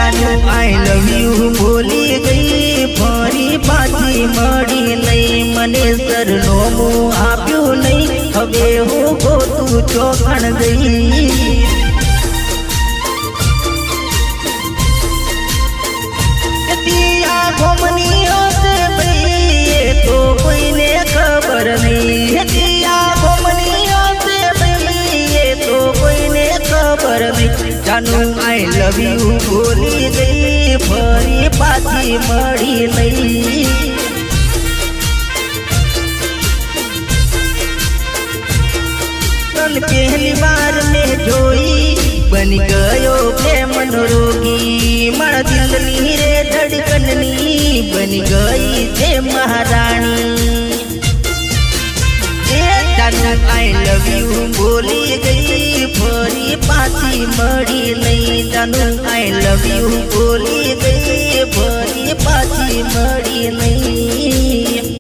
जानू I love you बोली गई फरी पाछी मળી नहीं मने सरनामું આપ્યું नहीं હવે હું ગોતું ચોખણ ગઈ दिया घुमनी होते भाई ये तो कोई ने खबर नहीं दिया घुमनी होते भाई ये तो कोई ने खबर नहीं जानू आई लव यू बोली गई फरी पाछी मળી नहीं पहली बार में जोई बन गयो प्रेमन रोगी मर दिलनी रे धड़कननी बन गई थे महारानी जानू आई लव यू बोली गई फरी पाछी मળી नहीं जानू आई लव यू बोली गई